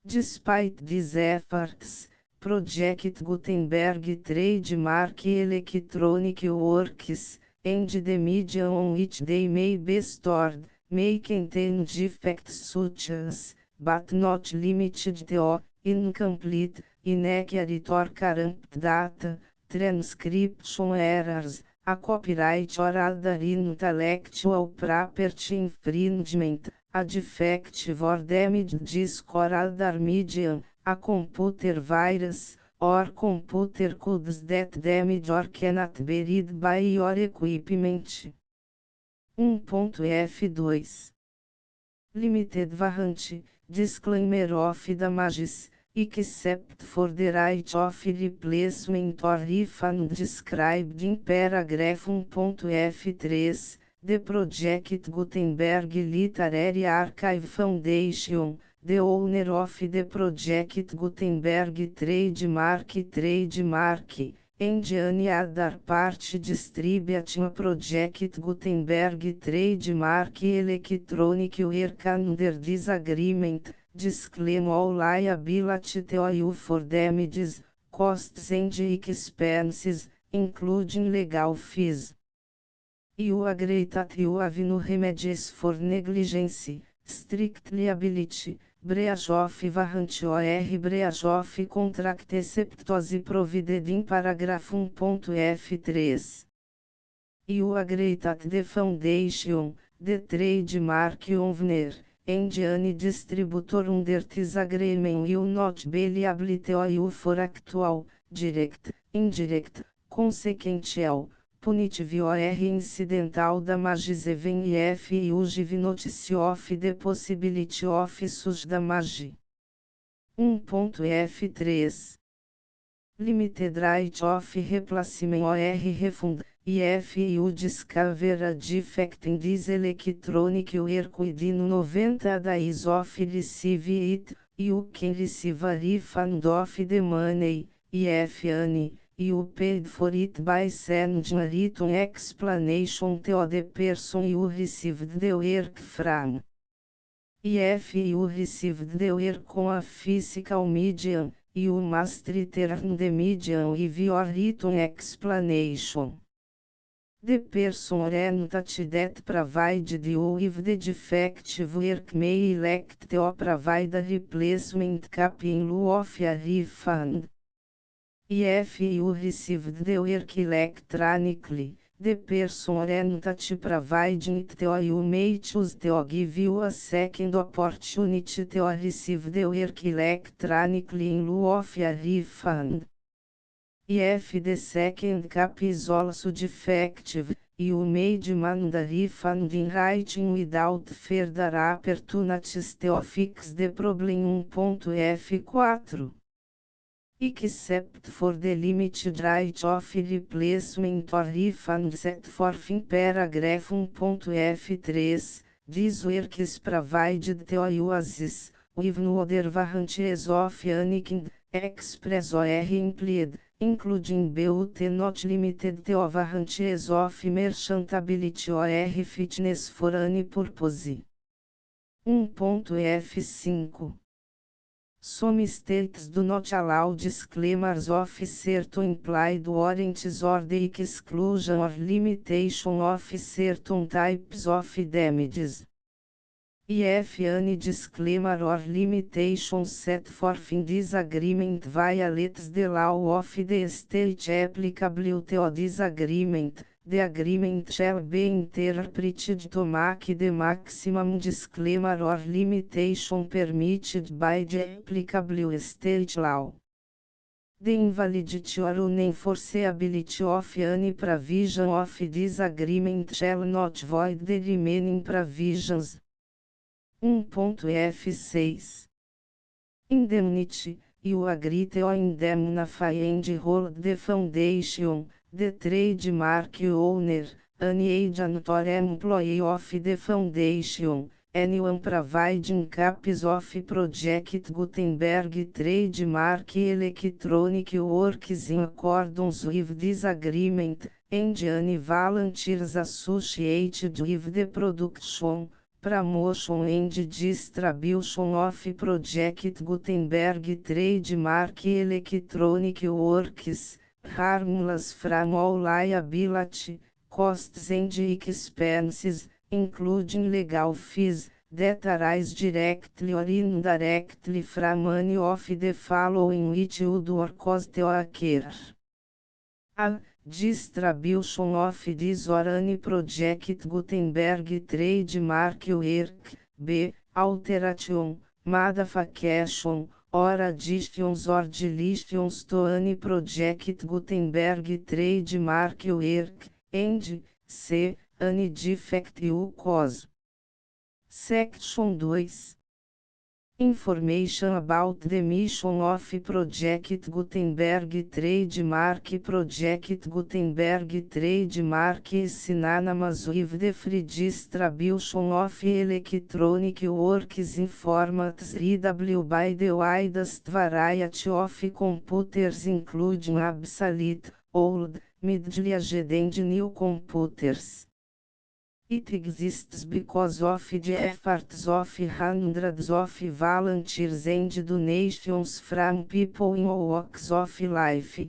Despite these efforts, Project Gutenberg trademark electronic works, and the media on which they may be stored, may contain defects such as, but not limited to, incomplete, inaccurate or corrupt data, transcription errors, a copyright or other intellectual property infringement, a defective or damaged disk or other medium, a computer virus, or computer codes that damage or cannot be read by your equipment. 1.f2 Limited warranty, disclaimer of damages, except for the right of replacement or refund described in paragraph 1.f3, the Project Gutenberg Literary Archive Foundation, the owner of the Project Gutenberg trademark, and any other party distributing a Project Gutenberg trademark electronic work under this agreement, disclaim all liability to you for damages, costs and expenses, including legal fees. You agree that you have no remedies for negligence, strict liability, breach of warranty or breach of contract except as provided in paragraph 1.f3. You agree that the Foundation, the trademark owner, and any distributor under this agreement will not be liable to you for actual, direct, indirect, consequential, punitive or incidental damages even if you give notice of the possibility of such damage. 1.f3 Limited Right of Replacement or Refund, if you discover a defect in this electronic work within 90 days of receive it, you can receive a refund of the money, if any, you paid for it by sending a written explanation to the person you received the work from. If you received the work on a physical medium, you must return the medium with your written explanation. The person or entity that provided you with the defective work may elect to provide a replacement copy in lieu of a refund. If you received the work electronically, the person or entity providing it to you may choose to give you a second opportunity to receive the work electronically in lieu of a refund. If the second copy is also defective, you may demand a refund in writing without further opportunities to fix the problem. 1.F4 Except for the limited right of replacement or refund set forth in paragraph 1.F3, this work is provided to you as with no other warranties of any kind, express or implied, including but not limited to warranties of merchantability or fitness for any purpose. 1.F5 Some states do not allow disclaimers of certain implied warranties or the exclusion or limitation of certain types of damages. If any disclaimer or limitation set forth in this agreement violates the law of the state applicable to this agreement, the agreement shall be interpreted to make the maximum disclaimer or limitation permitted by the applicable state law. The invalidity or unenforceability of any provision of this agreement shall not void the remaining provisions. 1.F6 Indemnity, you agree to indemnify and hold the foundation, the trademark owner, any agent or employee of the foundation, anyone providing copies of Project Gutenberg trademark electronic works in accordance with this agreement, and any volunteers associated with the production, promotion and distribution of Project Gutenberg trademark electronic works, harmless from all liability, costs and expenses, including legal fees, that arise directly or indirectly from any of the following which would or cause to occur. A. Distribution of this or any Project Gutenberg trademark work. B. Alteration, modification, or additions or deletions to any Project Gutenberg trademark work, and C. Any defect you cause. Section 2. Information about the mission of Project Gutenberg trademark. Project Gutenberg trademark is synonymous with the free distribution of electronic works in formats readable by the widest variety of computers, including obsolete, old, middle-aged and new computers. It exists because of the efforts of hundreds of volunteers and donations from people in all walks of life.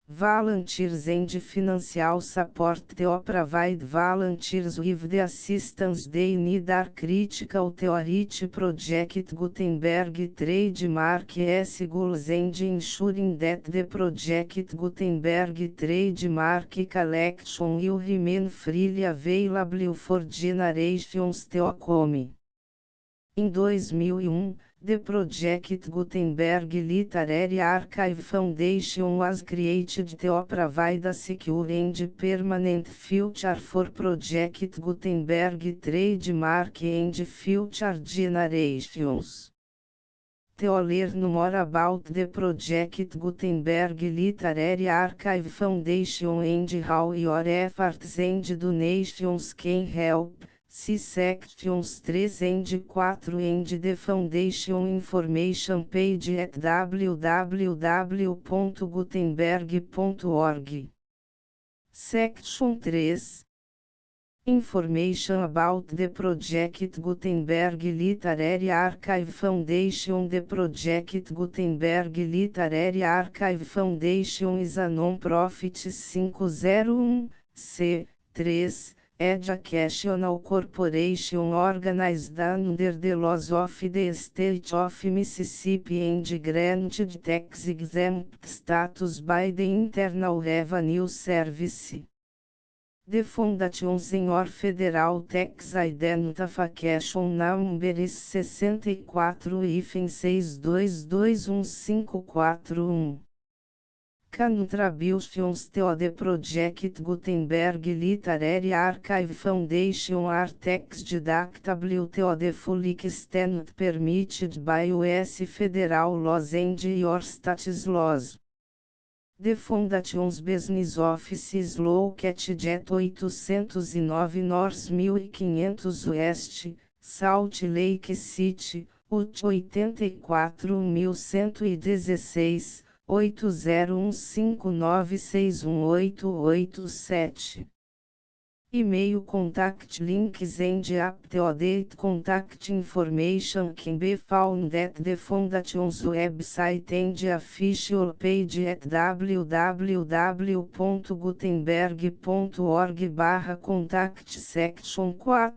Volunteers and financial support to provide volunteers with the assistance they need are critical to reach Project Gutenberg trademark goals and ensuring that the Project Gutenberg trademark collection will remain freely available for generations to come. Em 2001, the Project Gutenberg Literary Archive Foundation was created to provide a secure and permanent future for Project Gutenberg trademark and future generations. To learn more about the project Gutenberg Literary Archive Foundation and how your efforts and donations can help, see sections 3 and 4 and the Foundation information page at www.gutenberg.org. Section 3. Information about the project Gutenberg Literary Archive Foundation. The project Gutenberg Literary Archive Foundation is a non-profit 501(c)(3) educational corporation organized under the laws of the state of Mississippi and granted tax-exempt status by the Internal Revenue Service. The Foundation Senior Federal Tax Identification Number is 64-6221541. Contributions to the project Gutenberg Literary Archive Foundation are tax deductible to the full extent permitted by U.S. federal laws and your state's laws. The Foundation's business office is located at 809 North 1500 West, Salt Lake City, Utah 84116, 8015961887. E-mail contact links and up-to-date contact information can be found at the Foundation's website and official page at www.gutenberg.org/contact section 4.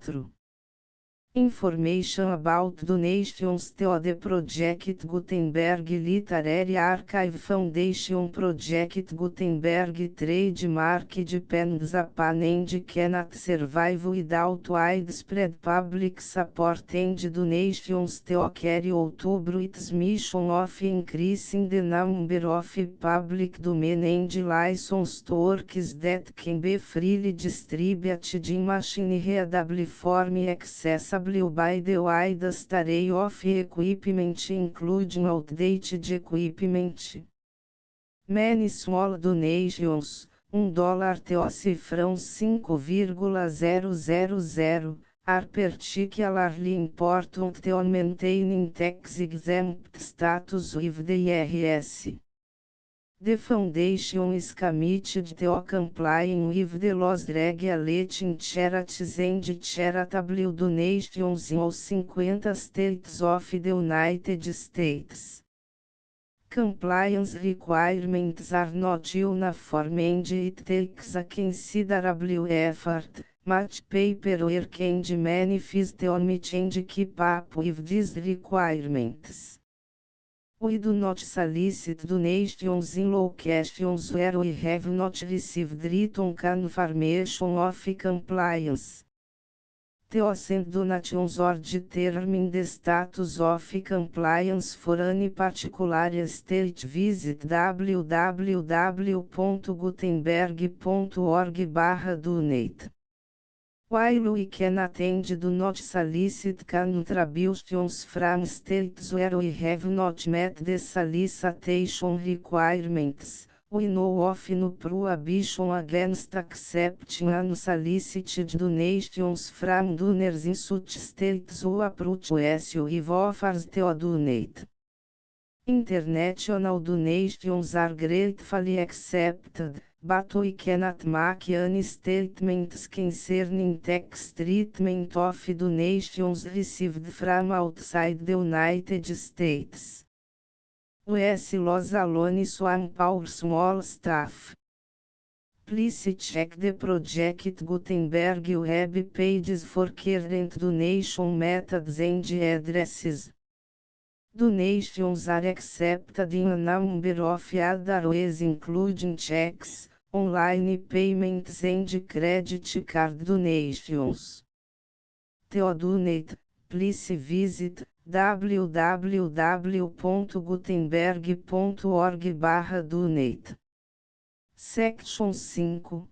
Information about donations to the project Gutenberg Literary Archive Foundation. Project Gutenberg trademark depends upon and cannot survive without widespread public support and donations to carry out its mission of increasing the number of public domain and licensed works that can be freely distributed in machine-readable form accessible by the widest array of equipment including outdated equipment. Many small donations, $1 to cifrão 5,000, are particularly important to maintaining tax-exempt status with the IRS. The Foundation is committed to complying with the laws regulating charities and charitable donations in all 50 states of the United States. Compliance requirements are not uniform and it takes a considerable effort, much paperwork and many fees to meet and keep up with these requirements. We do not solicit donations in locations where we have not received written confirmation of compliance. To send donations or determine the status of compliance for any particular state, visit www.gutenberg.org/donate. While we cannot and do not solicit contributions from states where we have not met the solicitation requirements, we know of no prohibition against accepting unsolicited donations from donors in such states who approach us with offers to donate. International donations are gratefully accepted, but we cannot make any statements concerning tax treatment of donations received from outside the United States. US laws alone swamp our small staff. Please check the Project Gutenberg web pages for current donation methods and addresses. Donations are accepted in a number of other ways including checks, online payments and credit card donations. To donate, please visit www.gutenberg.org/donate. Section 5.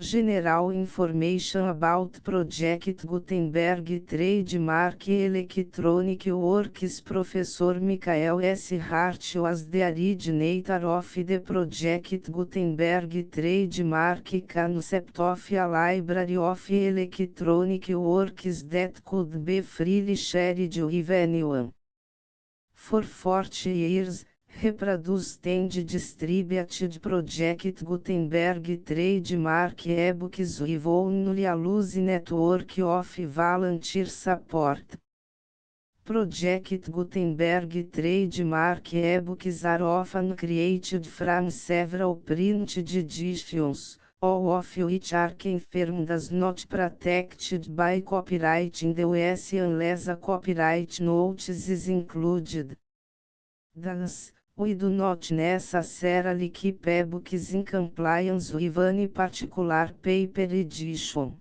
General Information About Project Gutenberg Trademark Electronic Works. Professor Michael S. Hart was the originator of the Project Gutenberg Trademark concept of a library of electronic works that could be freely shared with anyone. For 40 years, reproduced and distributed Project Gutenberg trademark ebooks with only a loose network of volunteer support. Project Gutenberg trademark ebooks are often created from several printed editions, all of which are confirmed as not protected by copyright in the US unless a copyright notice is included. Thus, we do not necessarily keep ebooks in compliance with any particular paper edition.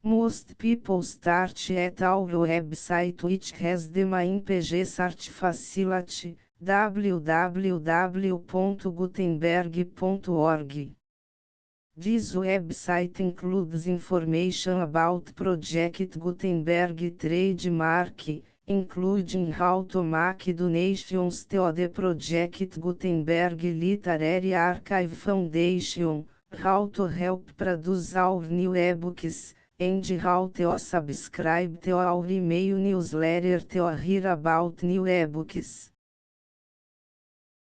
Most people start at our website, which has the main page search facility, www.gutenberg.org. This website includes information about Project Gutenberg trademark, including how to make donations to the Project Gutenberg Literary Archive Foundation, how to help produce our new ebooks, and how to subscribe to our email newsletter to hear about new ebooks.